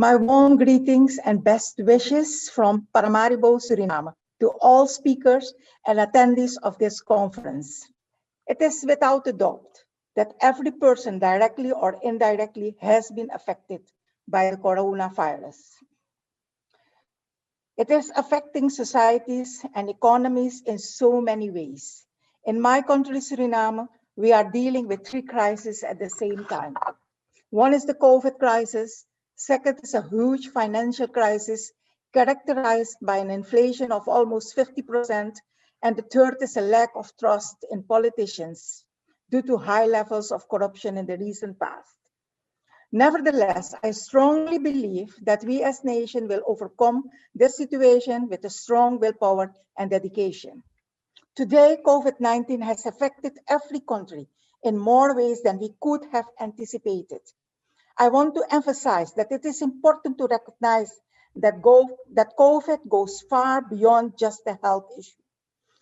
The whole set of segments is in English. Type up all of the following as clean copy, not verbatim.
My warm greetings and best wishes from Paramaribo, Suriname, to all speakers and attendees of this conference. It is without a doubt that every person directly or indirectly has been affected by the coronavirus. It is affecting societies and economies in so many ways. In my country, Suriname, we are dealing with three crises at the same time. One is the COVID crisis. Second is a huge financial crisis characterized by an inflation of almost 50%. And the third is a lack of trust in politicians due to high levels of corruption in the recent past. Nevertheless, I strongly believe that we as nation will overcome this situation with a strong willpower and dedication. Today, COVID-19 has affected every country in more ways than we could have anticipated. I want to emphasize that it is important to recognize that COVID goes far beyond just a health issue.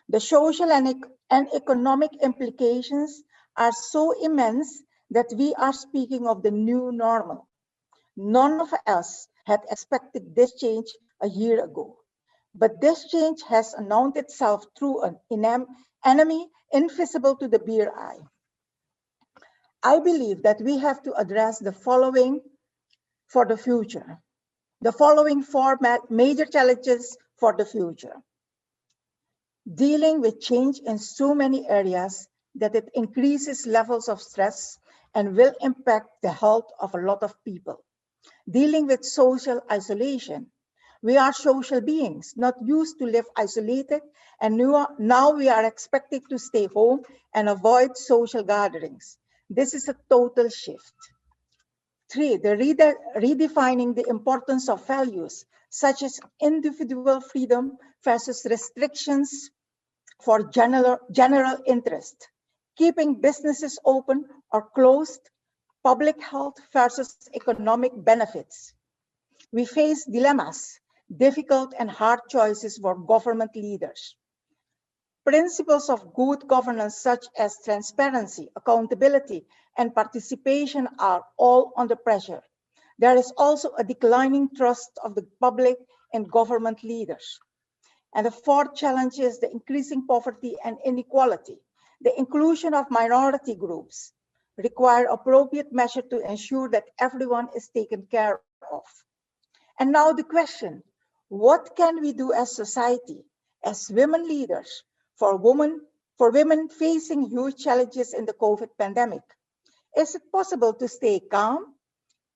The social and economic implications are so immense that we are speaking of the new normal. None of us had expected this change a year ago, but this change has announced itself through an enemy invisible to the bare eye. I believe that we have to address the following for the future. The following four major challenges for the future. Dealing with change in so many areas that it increases levels of stress and will impact the health of a lot of people. Dealing with social isolation. We are social beings, not used to live isolated, and now we are expected to stay home and avoid social gatherings. This is a total shift. 3, redefining the importance of values, such as individual freedom versus restrictions for general interest, keeping businesses open or closed, public health versus economic benefits. We face dilemmas, difficult and hard choices for government leaders. Principles of good governance such as transparency, accountability, and participation are all under pressure. There is also a declining trust of the public in government leaders. And the fourth challenge is the increasing poverty and inequality. The inclusion of minority groups require appropriate measures to ensure that everyone is taken care of. And now the question, what can we do as society, as women leaders, for women facing huge challenges in the COVID pandemic? Is it possible to stay calm,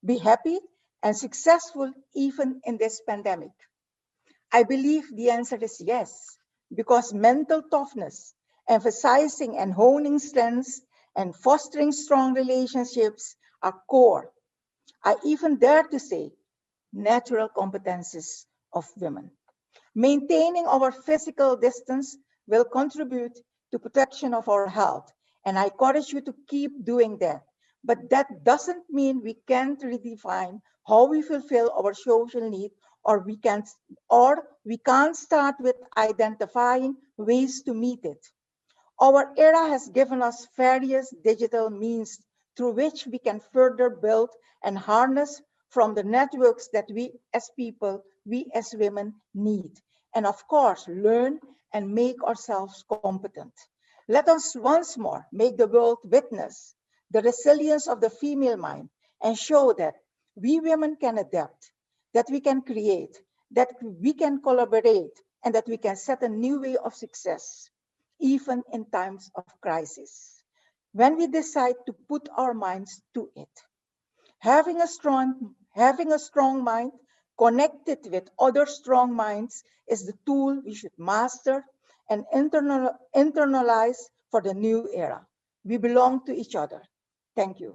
be happy, and successful even in this pandemic? I believe the answer is yes, because mental toughness, emphasizing and honing strengths, and fostering strong relationships are core. I even dare to say, natural competencies of women. Maintaining our physical distance will contribute to protection of our health, and I encourage you to keep doing that. But that doesn't mean we can't redefine how we fulfill our social need, or we can't start with identifying ways to meet it. Our era has given us various digital means through which we can further build and harness from the networks that we as people, we as women need. And of course, learn and make ourselves competent. Let us once more make the world witness the resilience of the female mind and show that we women can adapt, that we can create, that we can collaborate, and that we can set a new way of success, even in times of crisis. When we decide to put our minds to it, having a strong mind connected with other strong minds is the tool we should master and internalize for the new era. We belong to each other. Thank you.